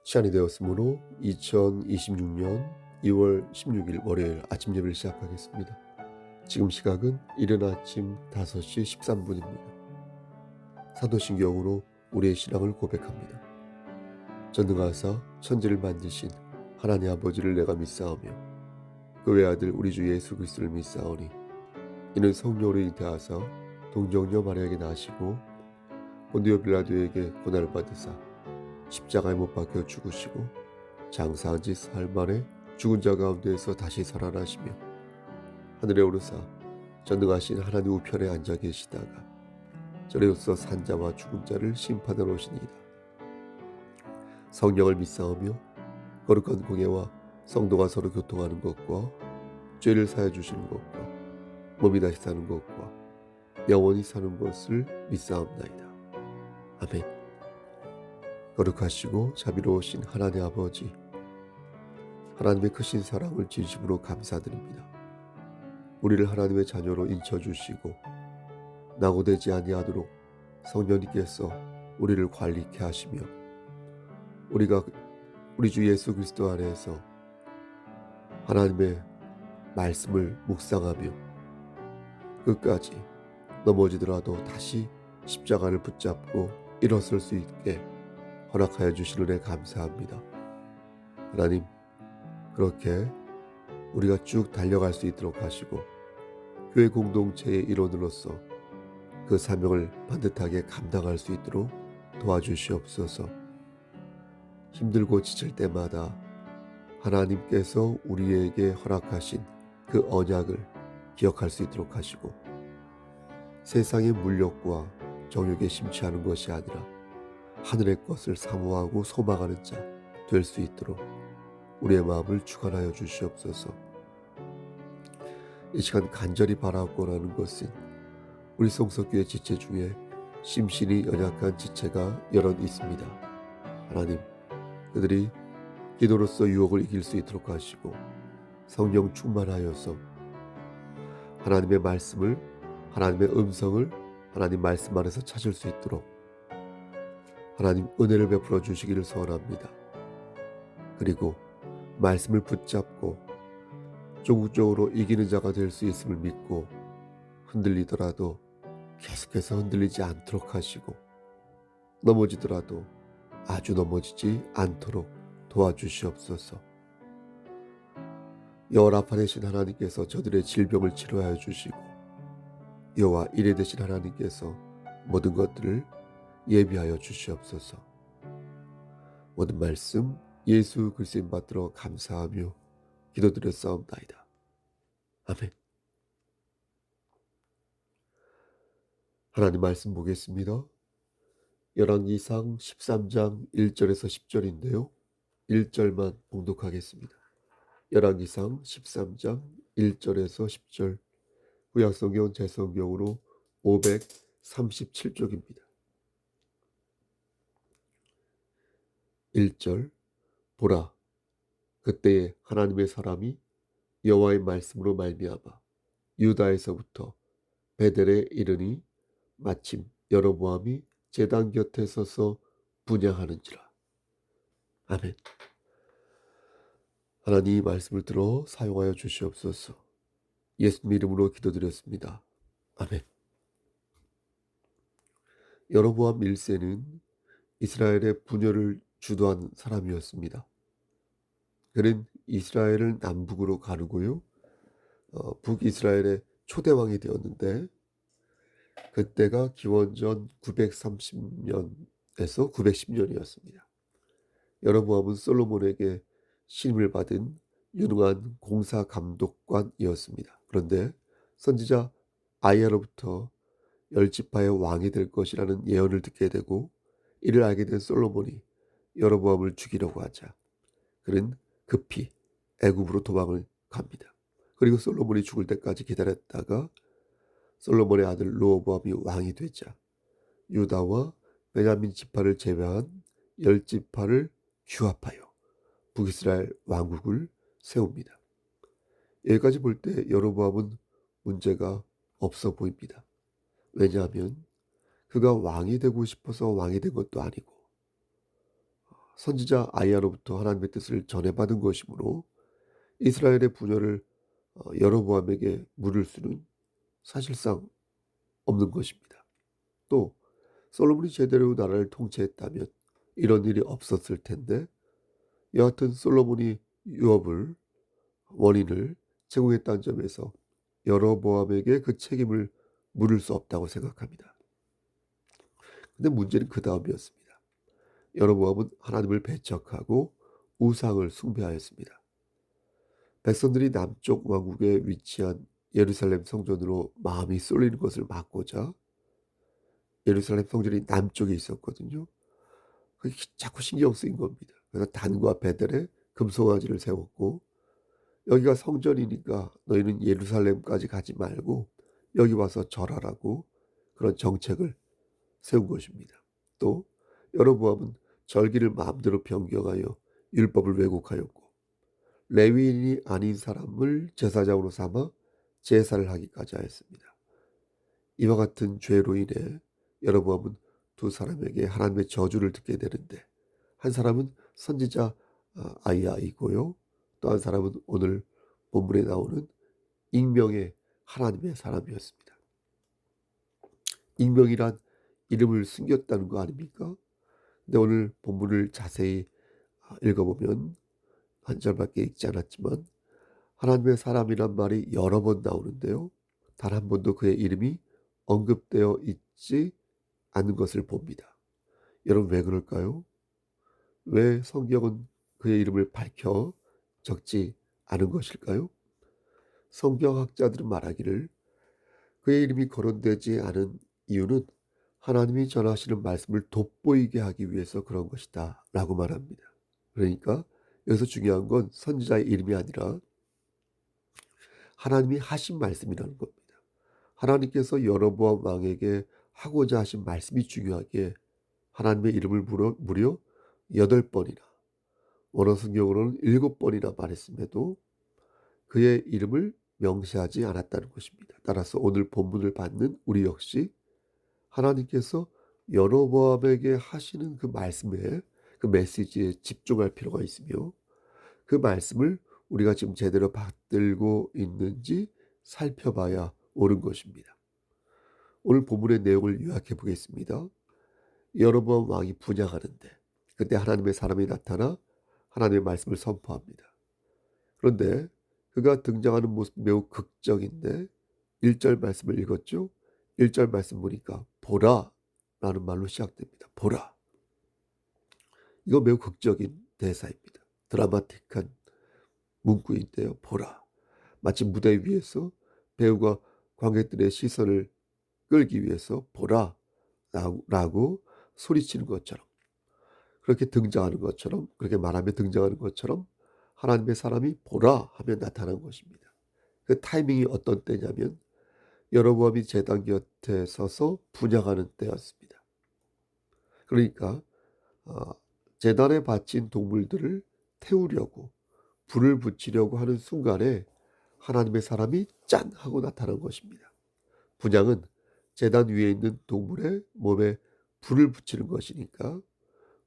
시간이 되었으므로 2026년 2월 16일 월요일 아침 예배를 시작하겠습니다. 지금 시각은 이른 아침 5시 13분입니다. 사도신경으로 우리의 신앙을 고백합니다. 전능하사 천지를 만드신 하나님 아버지를 내가 믿사오며 그 외아들 우리 주 예수 그리스도를 믿사오니 이는 성령으로 잉태하사 동정녀 마리아에게 나시고 본디오 빌라도에게 고난을 받으사 십자가에 못 박혀 죽으시고 장사한 지 사흘 만에 죽은 자 가운데에서 다시 살아나시며 하늘에 오르사 전능하신 하나님 우편에 앉아 계시다가 저리로서 산자와 죽은 자를 심판하러 오시니이다. 성령을 믿사오며 거룩한 공예와 성도가 서로 교통하는 것과 죄를 사해 주시는 것과 몸이 다시 사는 것과 영원히 사는 것을 믿사옵나이다. 아멘. 거룩하시고 자비로우신 하나님 아버지, 하나님의 크신 사랑을 진심으로 감사드립니다. 우리를 하나님의 자녀로 인쳐주시고 낙오되지 아니하도록 성령님께서 우리를 관리케 하시며 우리가 우리 주 예수 그리스도 안에서 하나님의 말씀을 묵상하며 끝까지 넘어지더라도 다시 십자가를 붙잡고 일어설 수 있게 허락하여 주신 은혜 감사합니다. 하나님, 그렇게 우리가 쭉 달려갈 수 있도록 하시고 교회 공동체의 일원으로서 그 사명을 반듯하게 감당할 수 있도록 도와주시옵소서. 힘들고 지칠 때마다 하나님께서 우리에게 허락하신 그 언약을 기억할 수 있도록 하시고 세상의 물욕과 정욕에 심취하는 것이 아니라 하늘의 것을 사모하고 소망하는 자 될 수 있도록 우리의 마음을 주관하여 주시옵소서. 이 시간 간절히 바라고 하는 것은 우리 성석교회 지체 중에 심신이 연약한 지체가 여럿 있습니다. 하나님, 그들이 기도로서 유혹을 이길 수 있도록 하시고 성령 충만하여서 하나님의 말씀을, 하나님의 음성을 하나님 말씀 안에서 찾을 수 있도록 하나님 은혜를 베풀어 주시기를 소원합니다. 그리고 말씀을 붙잡고 조국적으로 이기는 자가 될 수 있음을 믿고 흔들리더라도 계속해서 흔들리지 않도록 하시고 넘어지더라도 아주 넘어지지 않도록 도와주시옵소서. 여호와 라파 되신 하나님께서 저들의 질병을 치료하여 주시고 여호와 이레 되신 하나님께서 모든 것들을 예비하여 주시옵소서. 모든 말씀 예수 그리스도인 받들어 감사하며 기도드렸사옵나이다. 아멘. 하나님 말씀 보겠습니다. 열왕기상 13장 1절에서 10절인데요. 1절만 봉독하겠습니다. 열왕기상 13장 1절에서 10절, 구약성경 제성경으로 537쪽입니다. 1절, 보라, 그때에 하나님의 사람이 여호와의 말씀으로 말미암아 유다에서부터 베델에 이르니 마침 여로보암이 제단 곁에 서서 분향하는지라. 아멘. 하나님 말씀을 들어 사용하여 주시옵소서. 예수님 이름으로 기도드렸습니다. 아멘. 여로보암 1세는 이스라엘의 분열을 주도한 사람이었습니다. 그는 이스라엘을 남북으로 가르고요, 북이스라엘의 초대왕이 되었는데 그때가 기원전 930년에서 910년이었습니다. 여로보암은 솔로몬에게 신임을 받은 유능한 공사감독관이었습니다. 그런데 선지자 아이야로부터 10지파의 왕이 될 것이라는 예언을 듣게 되고 이를 알게 된 솔로몬이 여로보암을 죽이려고 하자 그는 급히 애굽으로 도망을 갑니다. 그리고 솔로몬이 죽을 때까지 기다렸다가 솔로몬의 아들 르호보암이 왕이 되자 유다와 베냐민 지파를 제외한 10지파를 규합하여 북이스라엘 왕국을 세웁니다. 여기까지 볼 때 여로보암은 문제가 없어 보입니다. 왜냐하면 그가 왕이 되고 싶어서 왕이 된 것도 아니고 선지자 아이야로부터 하나님의 뜻을 전해받은 것이므로 이스라엘의 분열을 여로보암에게 물을 수는 사실상 없는 것입니다. 또 솔로몬이 제대로 나라를 통치했다면 이런 일이 없었을 텐데, 여하튼 솔로몬이 유업을 원인을 제공했다는 점에서 여로보암에게 그 책임을 물을 수 없다고 생각합니다. 근데 문제는 그 다음이었습니다. 여로보암은 하나님을 배척하고 우상을 숭배하였습니다. 백성들이 남쪽 왕국에 위치한 예루살렘 성전으로 마음이 쏠리는 것을 막고자, 예루살렘 성전이 남쪽에 있었거든요. 그게 자꾸 신경 쓰인 겁니다. 그래서 단과 베델에 금송아지를 세웠고, 여기가 성전이니까 너희는 예루살렘까지 가지 말고 여기 와서 절하라고 그런 정책을 세운 것입니다. 또 여로보암은 절기를 마음대로 변경하여 율법을 왜곡하였고, 레위인이 아닌 사람을 제사장으로 삼아 제사를 하기까지 하였습니다. 이와 같은 죄로 인해 여로보암은 두 사람에게 하나님의 저주를 듣게 되는데, 한 사람은 선지자 아이야이고요, 또 한 사람은 오늘 본문에 나오는 익명의 하나님의 사람이었습니다. 익명이란 이름을 숨겼다는 거 아닙니까? 근데 오늘 본문을 자세히 읽어보면 한 절밖에 읽지 않았지만 하나님의 사람이란 말이 여러 번 나오는데요, 단 한 번도 그의 이름이 언급되어 있지 않는 것을 봅니다. 여러분, 왜 그럴까요? 왜 성경은 그의 이름을 밝혀 적지 않은 것일까요? 성경학자들은 말하기를 그의 이름이 거론되지 않은 이유는 하나님이 전하시는 말씀을 돋보이게 하기 위해서 그런 것이다 라고 말합니다. 그러니까 여기서 중요한 건 선지자의 이름이 아니라 하나님이 하신 말씀이라는 겁니다. 하나님께서 여로보암 왕에게 하고자 하신 말씀이 중요하게 하나님의 이름을 무려 8번이나, 원어 성경으로는 7번이나 말했음에도 그의 이름을 명시하지 않았다는 것입니다. 따라서 오늘 본문을 받는 우리 역시 하나님께서 여로보암에게 하시는 그 말씀에, 그 메시지에 집중할 필요가 있으며, 그 말씀을 우리가 지금 제대로 받들고 있는지 살펴봐야 옳은 것입니다. 오늘 본문의 내용을 요약해 보겠습니다. 여로보암 왕이 분향하는데 그때 하나님의 사람이 나타나 하나님의 말씀을 선포합니다. 그런데 그가 등장하는 모습 매우 극적인데, 1절 말씀을 읽었죠. 1절 말씀 보니까 보라 라는 말로 시작됩니다. 보라. 이거 매우 극적인 대사입니다. 드라마틱한 문구인데요. 보라. 마치 무대 위에서 배우가 관객들의 시선을 끌기 위해서 보라 라고 소리치는 것처럼, 그렇게 등장하는 것처럼, 그렇게 말하며 등장하는 것처럼 하나님의 사람이 보라 하면 나타난 것입니다. 그 타이밍이 어떤 때냐면 여로보암이 제단 곁에 서서 분향하는 때였습니다. 그러니까 제단에 바친 동물들을 태우려고 불을 붙이려고 하는 순간에 하나님의 사람이 짠 하고 나타난 것입니다. 분향은 제단 위에 있는 동물의 몸에 불을 붙이는 것이니까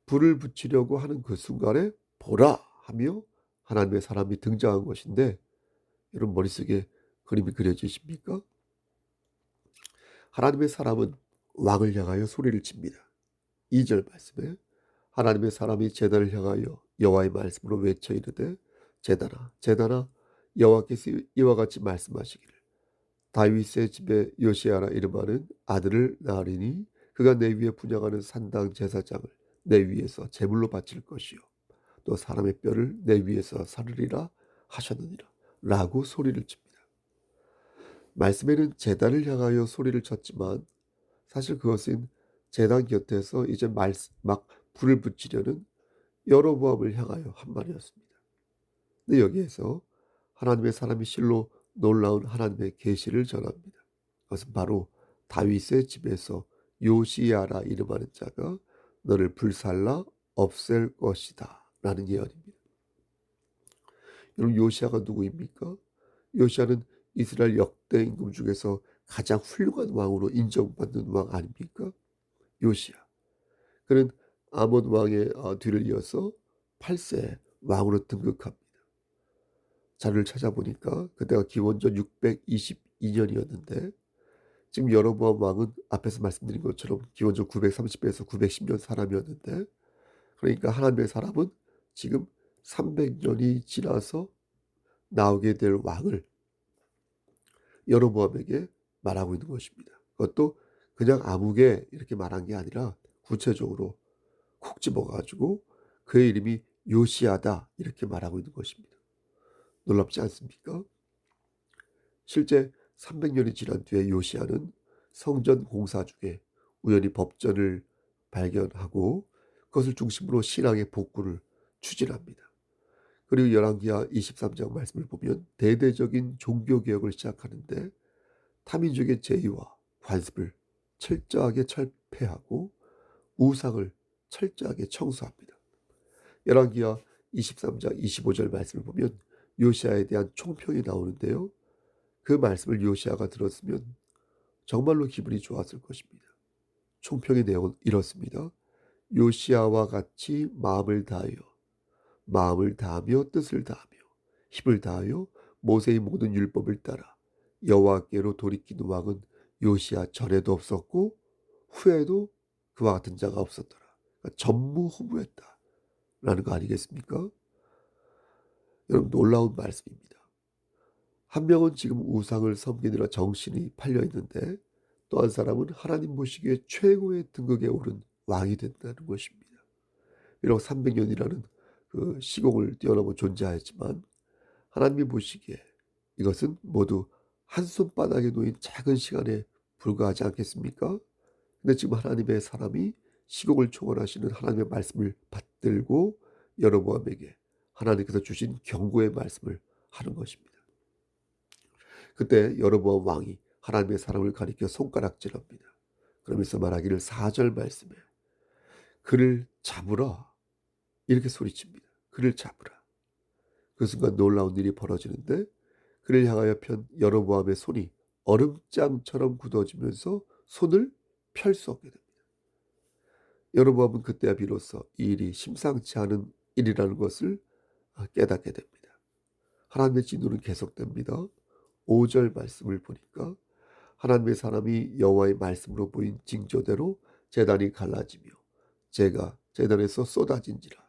불을 붙이려고 하는 그 순간에 보라 하며 하나님의 사람이 등장한 것인데, 여러분 머릿속에 그림이 그려지십니까? 하나님의 사람은 왕을 향하여 소리를 칩니다. 2절 말씀에 하나님의 사람이 제단을 향하여 여호와의 말씀으로 외쳐 이르되 제단아 제단아 여호와께서 이와 같이 말씀하시기를 다윗의 집에 요시야라 이름하는 아들을 낳으리니 그가 내 위에 분향하는 산당 제사장을 내 위에서 제물로 바칠 것이요 또 사람의 뼈를 내 위에서 사르리라 하셨느니라 라고 소리를 칩니다. 말씀에는 제단을 향하여 소리를 쳤지만 사실 그것은 제단 곁에서 이제 막 불을 붙이려는 여로보암을 향하여 한 말이었습니다. 근데 여기에서 하나님의 사람이 실로 놀라운 하나님의 계시를 전합니다. 그것은 바로 다윗의 집에서 요시야라 이름하는 자가 너를 불살라 없앨 것이다 라는 예언입니다. 여러분, 요시야가 누구입니까? 요시야는 이스라엘 역대 임금 중에서 가장 훌륭한 왕으로 인정받는 왕 아닙니까? 요시야. 그는 아몬 왕의 뒤를 이어서 8세 왕으로 등극합니다. 자료를 찾아보니까 그때가 기원전 622년이었는데 지금 여로보암 왕은 앞에서 말씀드린 것처럼 기원전 930에서 910년 사람이었는데, 그러니까 하나님의 사람은 지금 300년이 지나서 나오게 될 왕을 여로보암에게 말하고 있는 것입니다. 그것도 그냥 아무개 이렇게 말한 게 아니라 구체적으로 콕 집어가지고 그의 이름이 요시야다 이렇게 말하고 있는 것입니다. 놀랍지 않습니까? 실제 300년이 지난 뒤에 요시야는 성전 공사 중에 우연히 법전을 발견하고 그것을 중심으로 신앙의 복구를 추진합니다. 그리고 열왕기하 23장 말씀을 보면 대대적인 종교개혁을 시작하는데 타민족의 제의와 관습을 철저하게 철폐하고 우상을 철저하게 청소합니다. 열왕기하 23장 25절 말씀을 보면 요시야에 대한 총평이 나오는데요. 그 말씀을 요시야가 들었으면 정말로 기분이 좋았을 것입니다. 총평의 내용은 이렇습니다. 요시야와 같이 마음을 다하며 뜻을 다하며 힘을 다하여 모세의 모든 율법을 따라 여호와께로 돌이키는 왕은 요시야 전에도 없었고 후에도 그와 같은 자가 없었더라. 그러니까 전무후무했다라는 거 아니겠습니까? 여러분, 놀라운 말씀입니다. 한 명은 지금 우상을 섬기느라 정신이 팔려 있는데 또 한 사람은 하나님 보시기에 최고의 등극에 오른 왕이 된다는 것입니다. 비록 300년이라는 그 시공을 뛰어넘어 존재하였지만 하나님이 보시기에 이것은 모두 한 손바닥에 놓인 작은 시간에 불과하지 않겠습니까? 근데 지금 하나님의 사람이 시공을 초월하시는 하나님의 말씀을 받들고 여로보암에게 하나님께서 주신 경고의 말씀을 하는 것입니다. 그때 여로보암 왕이 하나님의 사람을 가리켜 손가락질합니다. 그러면서 말하기를 4절 말씀에 그를 잡으라 이렇게 소리칩니다. 그를 잡으라. 그 순간 놀라운 일이 벌어지는데 그를 향하여 편 여로보암의 손이 얼음장처럼 굳어지면서 손을 펼 수 없게 됩니다. 여로보암은 그때야 비로소 이 일이 심상치 않은 일이라는 것을 깨닫게 됩니다. 하나님의 진노는 계속됩니다. 5절 말씀을 보니까 하나님의 사람이 여호와의 말씀으로 보인 징조대로 제단이 갈라지며 재가 제단에서 쏟아진지라.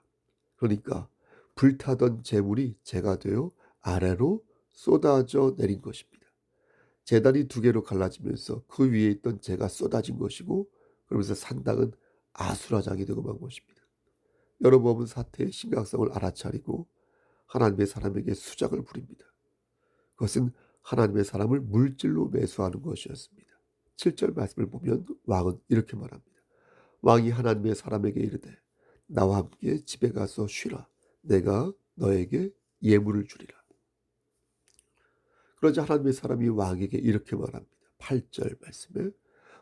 그러니까 불타던 재물이 재가 되어 아래로 쏟아져 내린 것입니다. 제단이 두 개로 갈라지면서 그 위에 있던 재가 쏟아진 것이고 그러면서 산당은 아수라장이 되고 만 것입니다. 여로보암은 사태의 심각성을 알아차리고 하나님의 사람에게 수작을 부립니다. 그것은 하나님의 사람을 물질로 매수하는 것이었습니다. 7절 말씀을 보면 왕은 이렇게 말합니다. 왕이 하나님의 사람에게 이르되 나와 함께 집에 가서 쉬라. 내가 너에게 예물을 주리라. 그러자 하나님의 사람이 왕에게 이렇게 말합니다. 8절 말씀에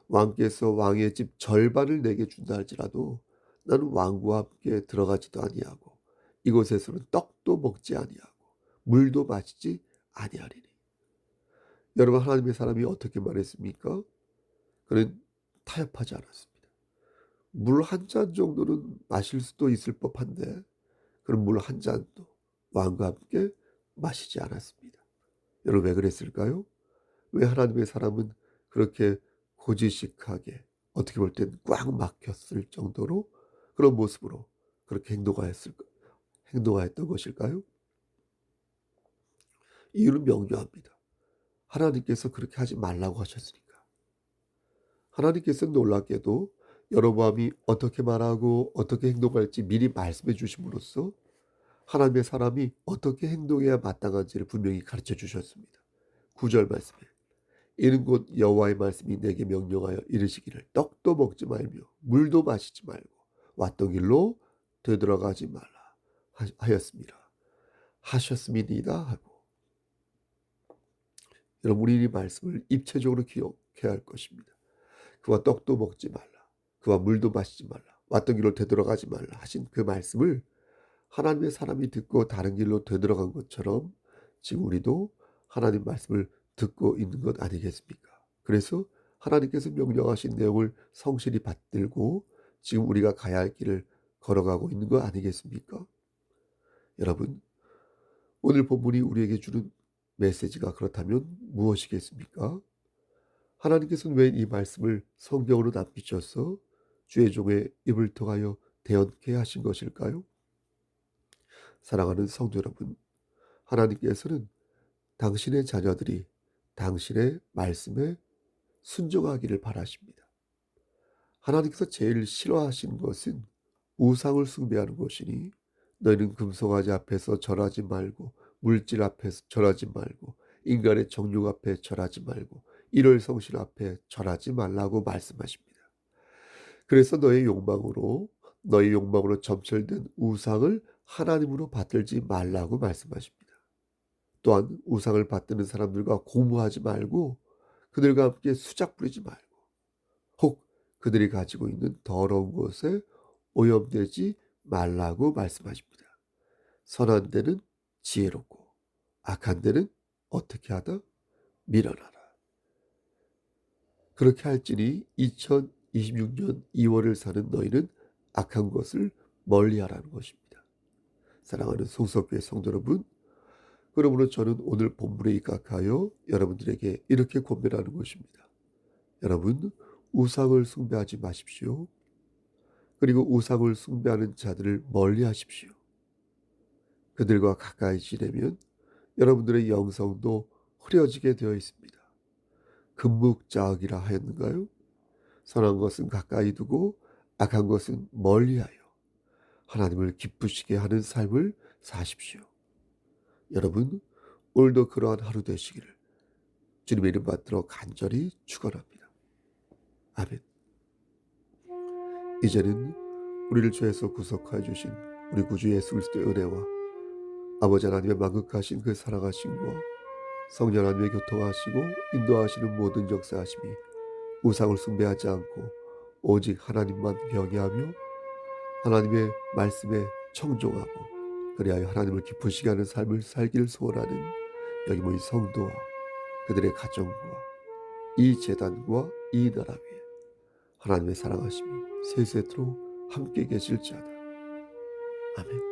왕께서 왕의 집 절반을 내게 준다 할지라도 나는 왕과 함께 들어가지도 아니하고 이곳에서는 떡도 먹지 아니하고 물도 마시지 아니하리니. 여러분, 하나님의 사람이 어떻게 말했습니까? 그는 타협하지 않았습니다. 물 한 잔 정도는 마실 수도 있을 법한데 그런 물 한 잔도 왕과 함께 마시지 않았습니다. 여러분, 왜 그랬을까요? 왜 하나님의 사람은 그렇게 고지식하게 어떻게 볼 땐 꽉 막혔을 정도로 그런 모습으로 그렇게 행동하였던 것일까요? 이유는 명료합니다. 하나님께서 그렇게 하지 말라고 하셨으니까. 하나님께서 놀랍게도 여로보암이 어떻게 말하고 어떻게 행동할지 미리 말씀해 주심으로써 하나님의 사람이 어떻게 행동해야 마땅한지를 분명히 가르쳐 주셨습니다. 9절 말씀에 이는 곧 여호와의 말씀이 내게 명령하여 이르시기를 떡도 먹지 말며 물도 마시지 말고 왔던 길로 되돌아가지 말라 하셨음이니이다 하고. 여러분, 우리 이 말씀을 입체적으로 기억해야 할 것입니다. 그와 떡도 먹지 말라, 그와 물도 마시지 말라, 왔던 길로 되돌아가지 말라 하신 그 말씀을 하나님의 사람이 듣고 다른 길로 되돌아간 것처럼 지금 우리도 하나님 말씀을 듣고 있는 것 아니겠습니까? 그래서 하나님께서 명령하신 내용을 성실히 받들고 지금 우리가 가야 할 길을 걸어가고 있는 거 아니겠습니까? 여러분, 오늘 본문이 우리에게 주는 메시지가 그렇다면 무엇이겠습니까? 하나님께서는 왜 이 말씀을 성경으로 남기셔서 주의 종의 입을 통하여 대언케 하신 것일까요? 사랑하는 성도 여러분, 하나님께서는 당신의 자녀들이 당신의 말씀에 순종하기를 바라십니다. 하나님께서 제일 싫어하시는 것은 우상을 숭배하는 것이니 너희는 금송아지 앞에서 절하지 말고 물질 앞에서 절하지 말고 인간의 정욕 앞에 절하지 말고 일월 성신 앞에 절하지 말라고 말씀하십니다. 그래서 너의 욕망으로 점철된 우상을 하나님으로 받들지 말라고 말씀하십니다. 또한 우상을 받드는 사람들과 공모하지 말고 그들과 함께 수작 부리지 말고 혹 그들이 가지고 있는 더러운 것에 오염되지 말라고 말씀하십니다. 선한 데는 지혜롭고 악한 데는 어떻게 하다? 밀어놔라. 그렇게 할지니 2026년 2월을 사는 너희는 악한 것을 멀리하라는 것입니다. 사랑하는 송석교회 성도 여러분, 그러므로 저는 오늘 본문에 입각하여 여러분들에게 이렇게 권면하는 것입니다. 여러분, 우상을 숭배하지 마십시오. 그리고 우상을 숭배하는 자들을 멀리하십시오. 그들과 가까이 지내면 여러분들의 영성도 흐려지게 되어 있습니다. 금묵자학이라 하였는가요? 선한 것은 가까이 두고 악한 것은 멀리하여 하나님을 기쁘시게 하는 삶을 사십시오. 여러분, 오늘도 그러한 하루 되시기를 주님의 이름 받들어 간절히 축원합니다. 아멘. 이제는 우리를 죄에서 구속하여 주신 우리 구주 예수 그리스도의 은혜와 아버지 하나님의 만극하신 그 사랑하심과 성령 하나님의 교통하시고 인도하시는 모든 역사하심이 우상을 숭배하지 않고 오직 하나님만 경외하며 하나님의 말씀에 청종하고 그리하여 하나님을 기쁘시게 하는 삶을 살기를 소원하는 여기 모인 성도와 그들의 가정과 이 재단과 이 나라 위에 하나님의 사랑하심이 세세토록 함께 계실지어다. 아멘.